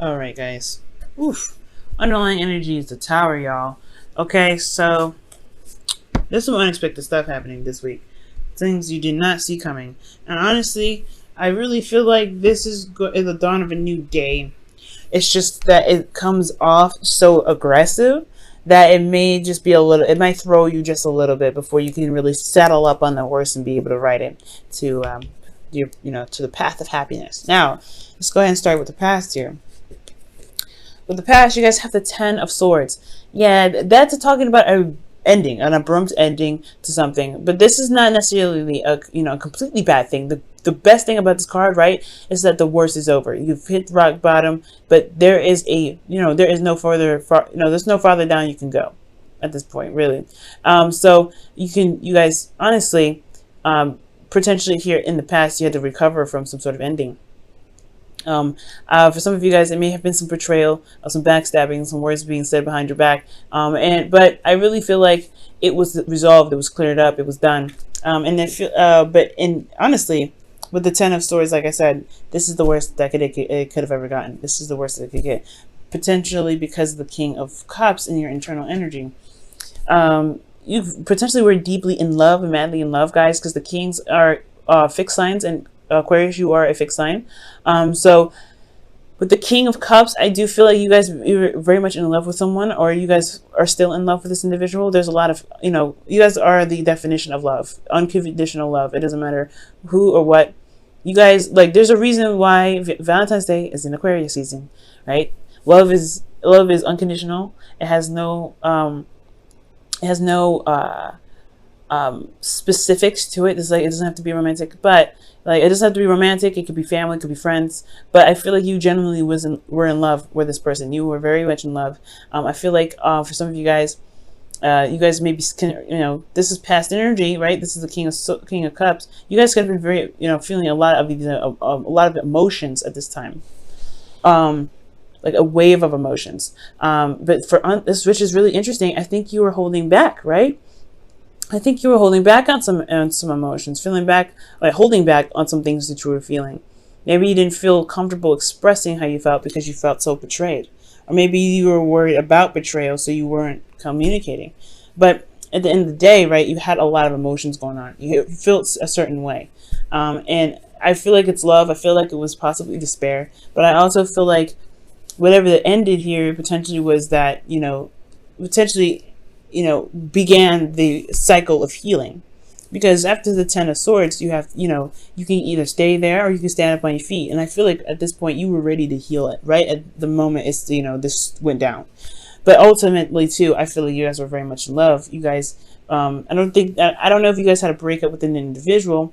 All right, guys. Oof. Underlying energy is the tower, y'all. Okay, so there's some unexpected stuff happening this week. Things you did not see coming. And honestly, I really feel like this is the dawn of a new day. It's just that it comes off so aggressive that it may just be a little. It might throw you just a little bit before you can really settle up on the horse and be able to ride it to to the path of happiness. Now, let's go ahead and start with the past here. With the past, you guys have the Ten of Swords. Yeah, that's talking about a ending, an abrupt ending to something. But this is not necessarily a completely bad thing. The best thing about this card, right, is that the worst is over. You've hit rock bottom, but there is there is no there's no farther down you can go at this point, really. So you guys, honestly, potentially here in the past, you had to recover from some sort of ending. For some of you guys, it may have been some betrayal, some backstabbing, some words being said behind your back. But I really feel like it was resolved, it was cleared up, it was done. Honestly, with the Ten of Swords, like I said, this is the worst that it could have ever gotten. This is the worst that it could get, potentially because of the King of Cups in your internal energy. You potentially were deeply in love, madly in love, guys, because the Kings are fixed signs, and Aquarius, you are a fixed sign. So with the King of Cups, I do feel like you guys are very much in love with someone, or you guys are still in love with this individual. There's a lot of, you guys are the definition of love, unconditional love. It doesn't matter who or what. You guys, like, there's a reason why Valentine's Day is in Aquarius season, right? Love is unconditional. It has no specifics to it. It's like, it doesn't have to be romantic, but like, it doesn't have to be romantic. It could be family, it could be friends. But I feel like you genuinely were in love with this person. You were very much in love. I feel like for some of you guys maybe this is past energy, right? This is the King of Cups. You guys could have been very feeling a lot of these a lot of emotions at this time. Like a wave of emotions. But for this, which is really interesting, I think you were holding back, right? I think you were holding back on some emotions, holding back on some things that you were feeling. Maybe you didn't feel comfortable expressing how you felt because you felt so betrayed. Or maybe you were worried about betrayal, so you weren't communicating. But at the end of the day, right, you had a lot of emotions going on. You felt a certain way. And I feel like it's love. I feel like it was possibly despair. But I also feel like whatever that ended here potentially was that, began the cycle of healing. Because after the Ten of Swords, you have, you can either stay there or you can stand up on your feet. And I feel like at this point you were ready to heal it, right? At the moment this went down. But ultimately too, I feel like you guys were very much in love. You guys, I don't know if you guys had a breakup with an individual,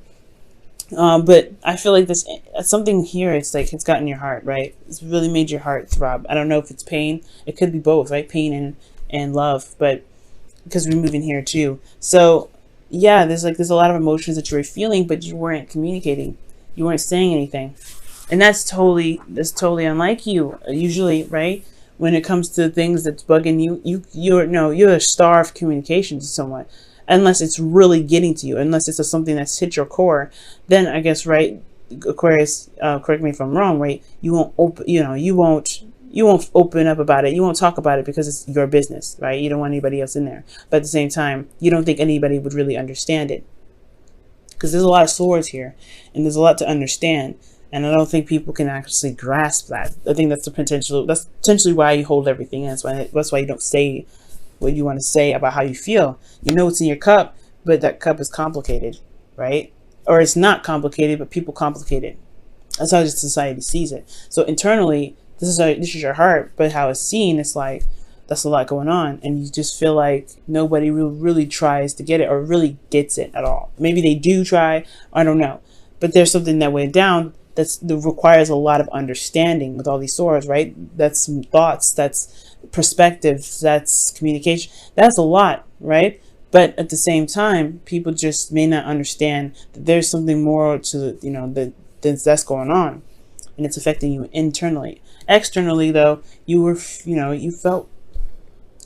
but I feel like this something here. It's like it's gotten your heart, right? It's really made your heart throb. I don't know if it's pain. It could be both, right? Pain and love, but because we're moving here too. So yeah, there's a lot of emotions that you were feeling, but you weren't communicating. You weren't saying anything, and that's totally unlike you. Usually, right? When it comes to things that's bugging you, you're a star of communication to someone. Unless it's really getting to you, unless it's something that's hit your core, then I guess, right, Aquarius, correct me if I'm wrong, right? You won't open up about it. You won't talk about it because it's your business, right? You don't want anybody else in there. But at the same time, you don't think anybody would really understand it, because there's a lot of swords here, and there's a lot to understand. And I don't think people can actually grasp that. I think that's potentially why you hold everything in. That's why you don't say what you want to say about how you feel. You know it's in your cup, but that cup is complicated, right? Or it's not complicated, but people complicate it. That's how society sees it. So internally, this is your heart, but how it's seen, it's like that's a lot going on, and you just feel like nobody really tries to get it or really gets it at all. Maybe they do try, I don't know, but there's something that went down that requires a lot of understanding with all these swords, right? That's some thoughts, that's perspective, that's communication, that's a lot, right? But at the same time, people just may not understand that there's something more to that's going on, and it's affecting you internally. Externally, though, you felt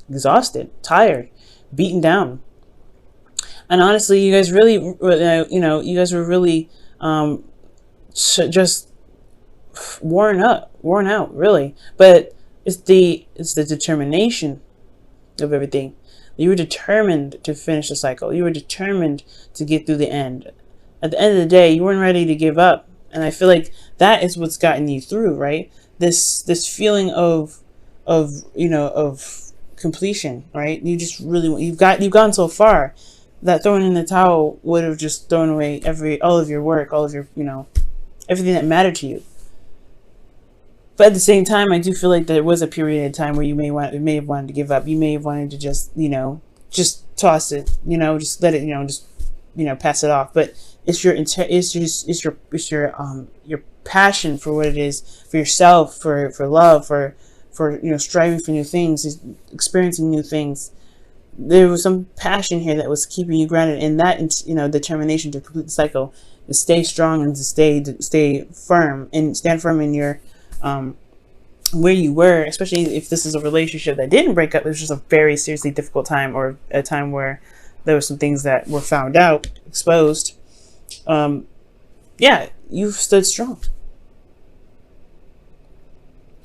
exhausted, tired, beaten down, and honestly, you guys really, you guys were really just worn worn out, really. But it's the determination of everything. You were determined to finish the cycle. You were determined to get through the end. At the end of the day, you weren't ready to give up. And I feel like that is what's gotten you through, right? This feeling of completion, right? You've gone so far that throwing in the towel would have just thrown away all of your work, all of your, everything that mattered to you. But at the same time, I do feel like there was a period of time where you may have wanted to give up. You may have wanted to just toss it, just let it, pass it off. But it's your passion for what it is, for yourself, for love, for striving for new things, experiencing new things. There was some passion here that was keeping you grounded, and that determination to complete the cycle, to stay strong and to stay firm and stand firm in your where you were, especially if this is a relationship that didn't break up. It was just a very seriously difficult time, or a time where there were some things that were found out, exposed. You've stood strong.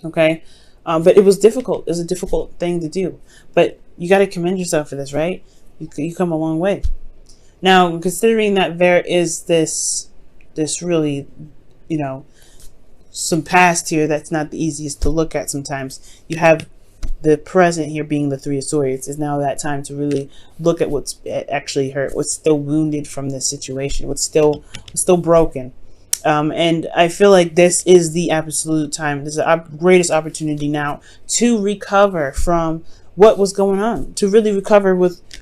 Okay. But it was difficult. It was a difficult thing to do. But you got to commend yourself for this, right? You come a long way. Now, considering that there is this really, some past here that's not the easiest to look at sometimes. You have the present here being the Three of Swords. Is now that time to really look at what's actually hurt, what's still wounded from this situation, what's still broken. And I feel like this is the absolute time. This is the greatest opportunity now to recover from what was going on, to really recover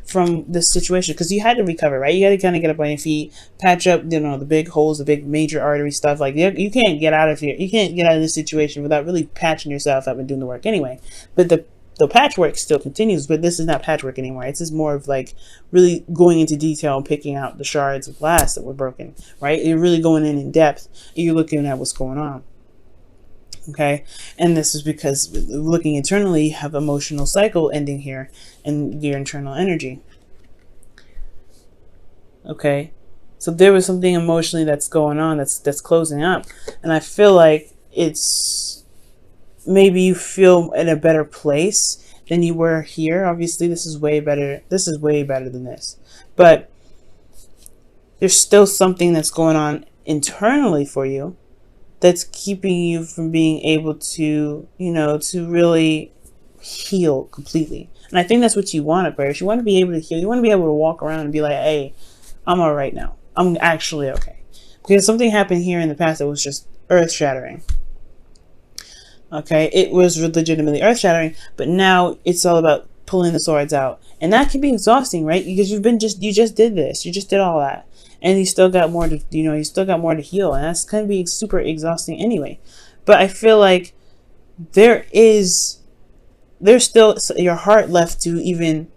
from this situation, because you had to recover, right? You got to kind of get up on your feet, patch up, the big holes, the big major artery stuff. Like, you can't get out of here. You can't get out of this situation without really patching yourself up and doing the work anyway. But the patchwork still continues, but this is not patchwork anymore. It's just more of like really going into detail and picking out the shards of glass that were broken, right? You're really going in depth. You're looking at what's going on. Okay, and this is because looking internally, you have emotional cycle ending here and your internal energy. Okay, so there was something emotionally that's going on, that's closing up, and I feel like it's maybe you feel in a better place than you were here. Obviously, this is way better. This is way better than this, but there's still something that's going on internally for you that's keeping you from being able to, to really heal completely. And I think that's what you want, Aquarius. You want to be able to heal. You want to be able to walk around and be like, hey, I'm all right now. I'm actually okay. Because something happened here in the past that was just earth-shattering. Okay, it was legitimately earth-shattering, but now it's all about pulling the swords out. And that can be exhausting, right? Because you just did this. You just did all that. And you still got more to, you still got more to heal. And that's going to be super exhausting anyway. But I feel like there's still your heart left to even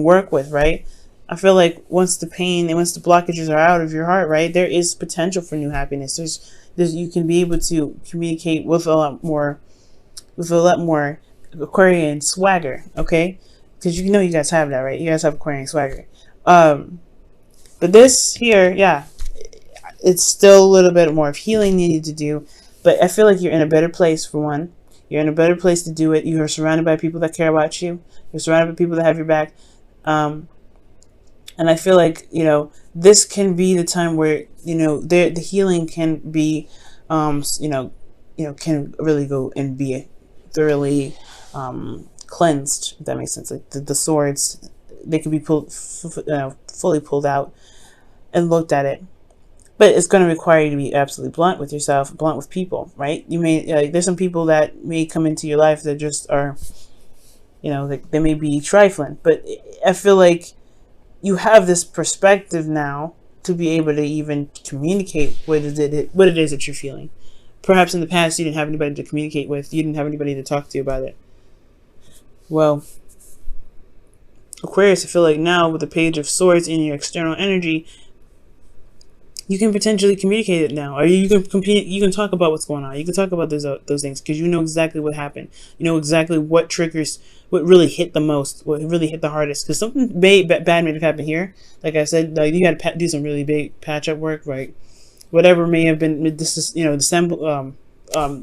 work with, right? I feel like once the pain and once the blockages are out of your heart, right, there is potential for new happiness. You can be able to communicate with a lot more Aquarian swagger, okay? Because you guys have that, right? You guys have Aquarian swagger. But this here, yeah, it's still a little bit more of healing needed to do. But I feel like you're in a better place, for one. You're in a better place to do it. You are surrounded by people that care about you. You're surrounded by people that have your back. And I feel like, this can be the time where, the healing can be, can really go and be thoroughly cleansed, if that makes sense. Like the swords, they can be fully pulled out and looked at it. But it's going to require you to be absolutely blunt with yourself, blunt with people, right? You may there's some people that may come into your life that just are, they may be trifling. But I feel like you have this perspective now to be able to even communicate what it is that you're feeling. Perhaps in the past you didn't have anybody to communicate with. You didn't have anybody to talk to about it. Well, Aquarius, I feel like now with the Page of Swords in your external energy, you can potentially communicate it now, or you can talk about what's going on. You can talk about those things because you know exactly what happened. You know exactly what triggers, what really hit the most, what really hit the hardest. Because something bad may have happened here. Like I said, like you got to do some really big patch up work, right? Whatever may have been, this is the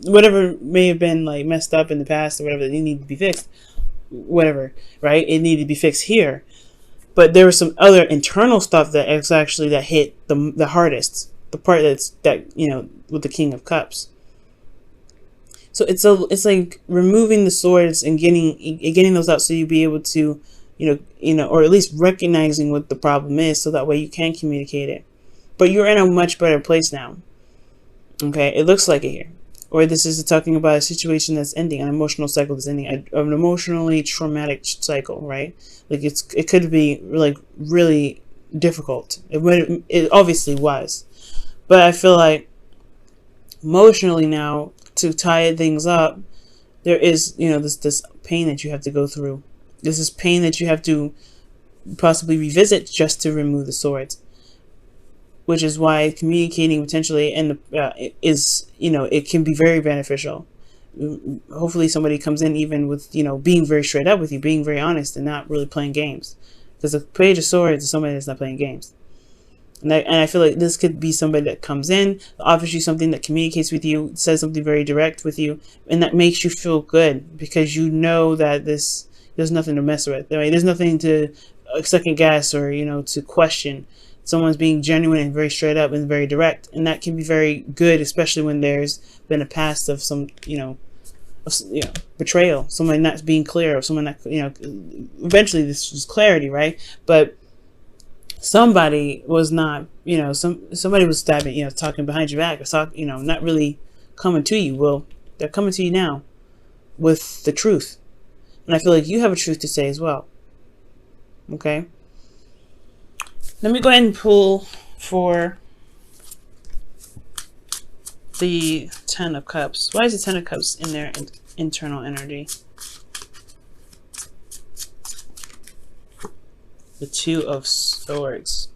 whatever may have been like messed up in the past or whatever that needed to be fixed, whatever, right? It needed to be fixed here. But there was some other internal stuff that is actually that hit the hardest, the part that with the King of Cups. So it's like removing the swords and getting those out, so you be able to or at least recognizing what the problem is, so that way you can communicate it. But you're in a much better place now. Okay, it looks like it here. Or this is talking about a situation that's ending, an emotional cycle that's ending, an emotionally traumatic cycle, right? Like it could be like really difficult. It obviously was, but I feel like emotionally now, to tie things up, there is this pain that you have to go through. This is pain that you have to possibly revisit just to remove the swords. Which is why communicating potentially is it can be very beneficial. Hopefully somebody comes in even with being very straight up with you, being very honest, and not really playing games. Because the Page of Swords is somebody that's not playing games. And I feel like this could be somebody that comes in, offers you something, that communicates with you, says something very direct with you, and that makes you feel good because you know that there's nothing to mess with. I mean, there's nothing to second guess or to question. Someone's being genuine and very straight up and very direct, and that can be very good, especially when there's been a past of some betrayal, someone not being clear, or someone that eventually this was clarity, right? But somebody was not, somebody was stabbing, talking behind your back, or not really coming to you. Well, they're coming to you now with the truth, and I feel like you have a truth to say as well. Okay. Let me go ahead and pull for the Ten of Cups. Why is the Ten of Cups in their internal energy? The Two of Swords.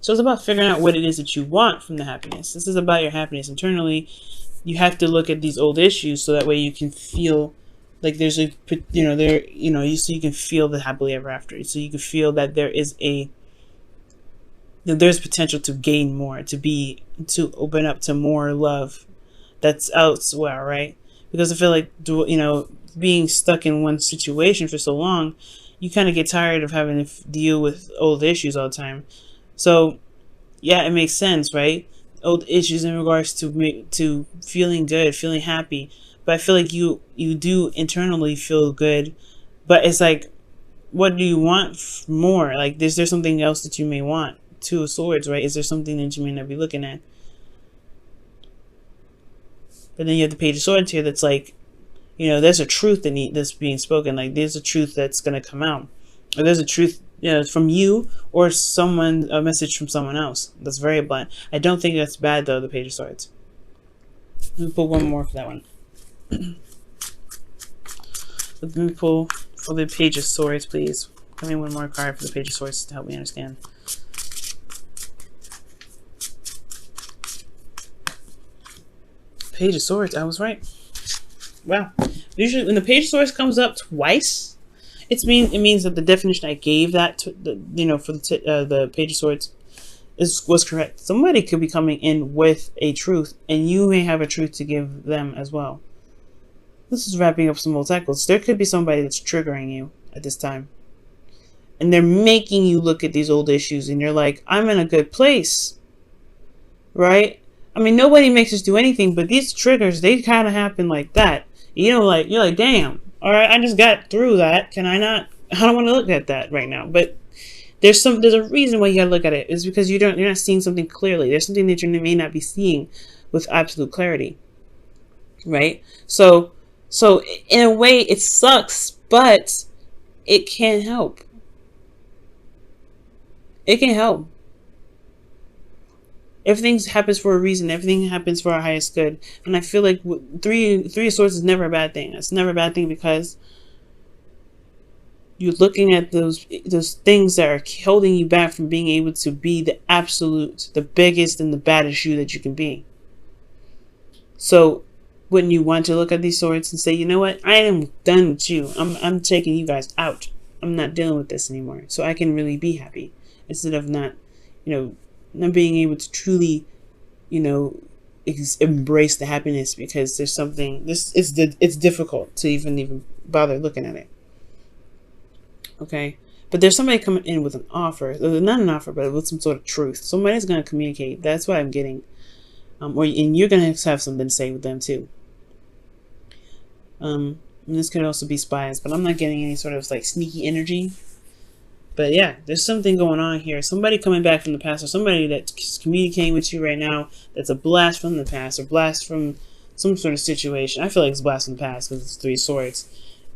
So it's about figuring out what it is that you want from the happiness. This is about your happiness internally. You have to look at these old issues so that way you can feel like there's so you can feel the happily ever after. So you can feel that there is there's potential to gain more, to open up to more love that's elsewhere, right? Because I feel like being stuck in one situation for so long, you kind of get tired of having to deal with old issues all the time. So yeah, it makes sense, right? Old issues in regards to feeling good, feeling happy. But I feel like you do internally feel good, but it's like, what do you want more? Like, is there something else that you may want? Two of Swords, right? Is there something that you may not be looking at? But then you have the Page of Swords here that's like, there's a truth that's being spoken. Like, there's a truth that's going to come out. Or there's a truth from you or a message from someone else. That's very blunt. I don't think that's bad, though, the Page of Swords. Let me pull one more for that one. Let me pull for the Page of Swords, please. Give me one more card for the Page of Swords to help me understand. Page of Swords, I was right. Wow. Usually when the Page of Swords comes up twice, it means that the definition I gave that for the Page of Swords was correct. Somebody could be coming in with a truth, and you may have a truth to give them as well. This is wrapping up some old cycles. There could be somebody that's triggering you at this time, and they're making you look at these old issues, and you're like, I'm in a good place, right? I mean, nobody makes us do anything, but these triggers, they kind of happen like that. You're like, damn, all right, I just got through that. Can I not? I don't want to look at that right now. But there's a reason why you got to look at it. It's because you're not seeing something clearly. There's something that you may not be seeing with absolute clarity, right? So in a way, it sucks, but it can help. It can help. Everything happens for a reason. Everything happens for our highest good. And I feel like three of Swords is never a bad thing. It's never a bad thing because you're looking at those things that are holding you back from being able to be the absolute, the biggest and the baddest you that you can be. So wouldn't you want to look at these swords and say, you know what? I am done with you. I'm taking you guys out. I'm not dealing with this anymore. So I can really be happy instead of not being able to truly, embrace the happiness, because there's something, it's difficult to even bother looking at it. Okay, but there's somebody coming in with an offer, not an offer, but with some sort of truth. Somebody's going to communicate. That's what I'm getting. And you're going to have something to say with them too. And this could also be spies, but I'm not getting any sort of like sneaky energy. But yeah, there's something going on here. Somebody coming back from the past, or somebody that's communicating with you right now that's a blast from the past, or blast from some sort of situation. I feel like it's blast from the past because it's 3 swords.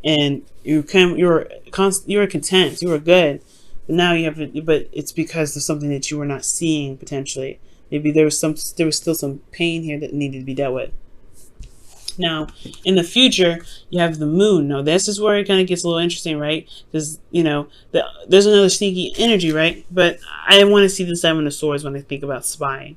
And you were content, you were good. But now you have, but it's because of something that you were not seeing potentially. Maybe there was still some pain here that needed to be dealt with. Now, in the future, you have the moon. Now, this is where it kind of gets a little interesting, right? Because, you know, there's another sneaky energy, right? But I want to see the 7 of Swords when I think about spying.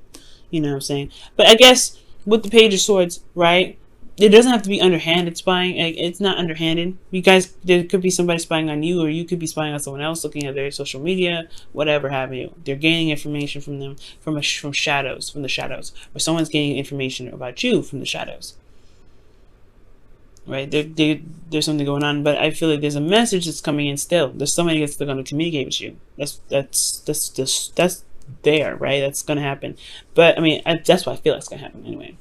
You know what I'm saying? But I guess with the Page of Swords, right? It doesn't have to be underhanded spying. Like, it's not underhanded. You guys, there could be somebody spying on you, or you could be spying on someone else, looking at their social media, whatever have you. They're gaining information from them, from the shadows, or someone's gaining information about you from the shadows. Right, there's something going on, but I feel like there's a message that's coming in still. There's somebody that's going to communicate with you. That's there, right? That's going to happen. But I mean, that's what I feel like it's going to happen anyway.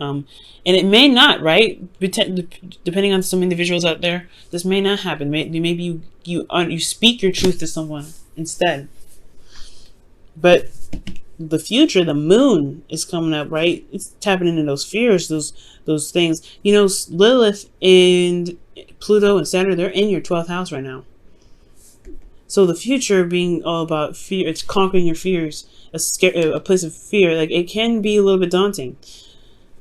And it may not, right? Depending on some individuals out there, this may not happen. Maybe you speak your truth to someone instead. But the future, the moon is coming up, right? It's tapping into those fears, those things. You know, Lilith and Pluto and Saturn, they're in your 12th house right now. So the future being all about fear, it's conquering your fears, a place of fear. Like, it can be a little bit daunting.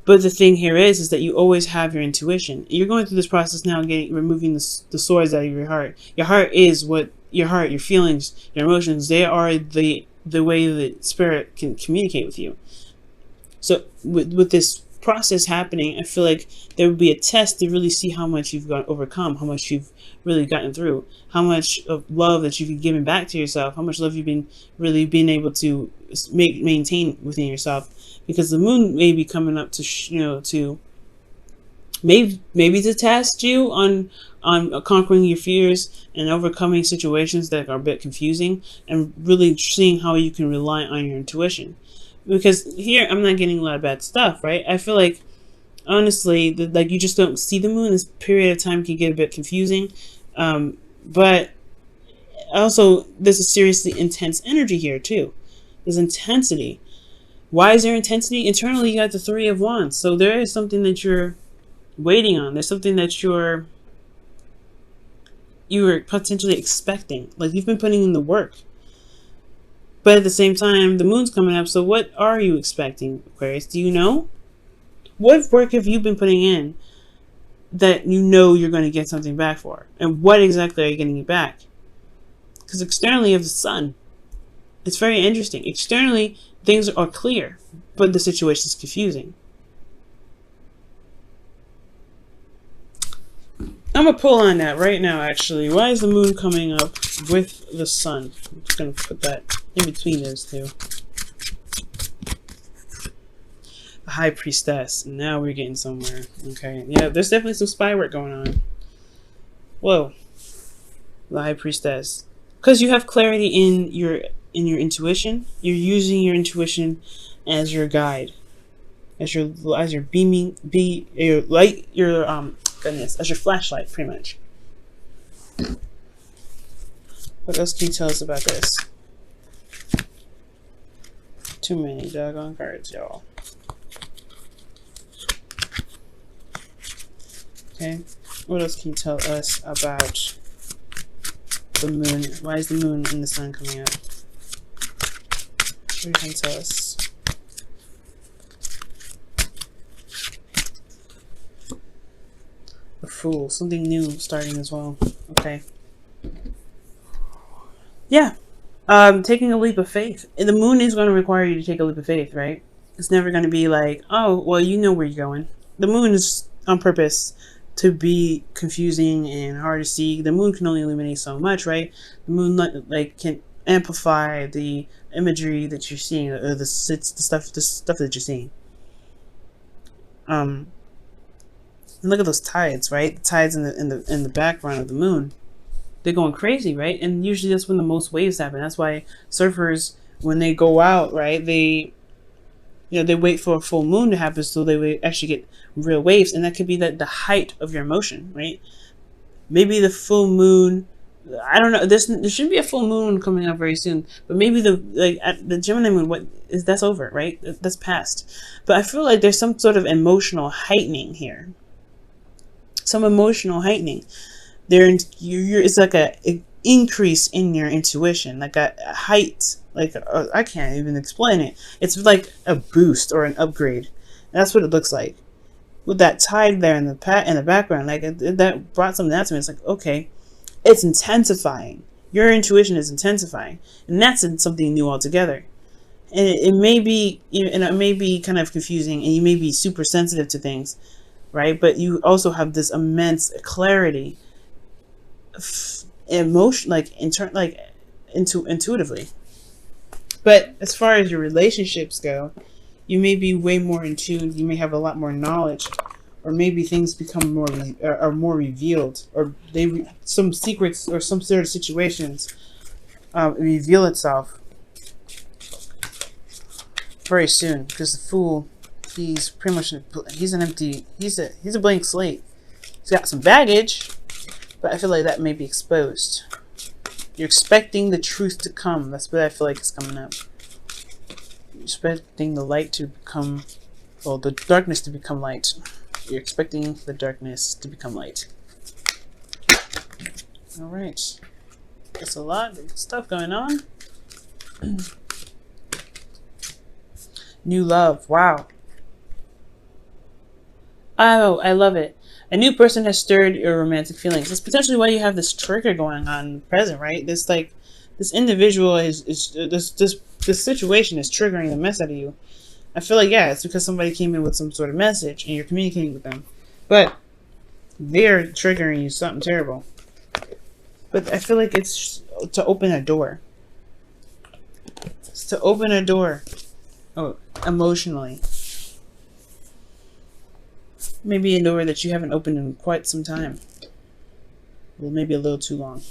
But the thing here is that you always have your intuition. You're going through this process now, removing the swords out of your heart. Your heart is what your feelings, your emotions, they are the way that spirit can communicate with you. So with this process happening, I feel like there would be a test to really see how much you've overcome, how much you've really gotten through, how much of love that you've given back to yourself, how much love you've been able to maintain within yourself. Because the moon may be coming up to maybe to test you on conquering your fears and overcoming situations that are a bit confusing, and really seeing how you can rely on your intuition. Because here, I'm not getting a lot of bad stuff, right? I feel like, honestly, like, you just don't see the moon. This period of time can get a bit confusing. But also, there's a seriously intense energy here, too. There's intensity. Why is there intensity? Internally, you got the 3 of Wands. So there is something that you're waiting on. There's something that you were potentially expecting. Like, you've been putting in the work. But at the same time, the moon's coming up. So what are you expecting, Aquarius? Do you know? What work have you been putting in that you know you're going to get something back for? And what exactly are you getting it back? Because externally, you have the sun. It's very interesting. Externally, things are clear, but the situation is confusing. I'm going to pull on that right now, actually. Why is the moon coming up with the sun? I'm just going to put that in between those two. The High Priestess. Now we're getting somewhere. Okay. Yeah, there's definitely some spy work going on. Whoa. The High Priestess. Because you have clarity in your intuition. You're using your intuition as your guide. As your beaming, your light, as your flashlight, pretty much. What else can you tell us about this? Too many doggone cards, y'all. Okay, what else can you tell us about the moon? Why is the moon and the sun coming up? What you can tell us? The Fool, something new starting as well. Okay. Yeah. Taking a leap of faith. And the moon is going to require you to take a leap of faith, right? It's never going to be like, oh, well, you know where you're going. The moon is on purpose to be confusing and hard to see. The moon can only illuminate so much, right? The moon, like, amplify the imagery that you're seeing, or the stuff that you're seeing. And look at those tides, right? The tides in the background of the moon. They're going crazy, right? And usually that's when the most waves happen. That's why surfers, when they go out, right, they wait for a full moon to happen so they would actually get real waves. And that could be the height of your emotion, right? Maybe the full moon, I don't know. There should be a full moon coming up very soon, but maybe the Gemini moon, that's over, right? That's past. But I feel like there's some sort of emotional heightening here. Some emotional heightening. It's like an increase in your intuition, like a height. Like I can't even explain it. It's like a boost or an upgrade. That's what it looks like. With that tide there in the background, like that brought something out to me. It's like, okay, it's intensifying. Your intuition is intensifying, and that's something new altogether. And it may be, and it may be kind of confusing, and you may be super sensitive to things, right? But you also have this immense clarity, emotion, intuitively. But as far as your relationships go, you may be way more in tune. You may have a lot more knowledge, or maybe things become more revealed, or some secrets or some sort of situations reveal itself very soon. Because the Fool, he's pretty much he's a blank slate. He's got some baggage, but I feel like that may be exposed. You're expecting the truth to come. That's what I feel like is coming up. You're expecting the light to become, well, the darkness to become light. You're expecting the darkness to become light. Alright. There's a lot of stuff going on. New love. Wow. Oh, I love it. A new person has stirred your romantic feelings. That's potentially why you have this trigger going on in the present, right? This individual this situation is triggering the mess out of you. I feel like, yeah, it's because somebody came in with some sort of message and you're communicating with them. But they're triggering you something terrible. But I feel like it's to open a door. It's to open a door. Oh, emotionally. Maybe a door that you haven't opened in quite some time. Well, maybe a little too long.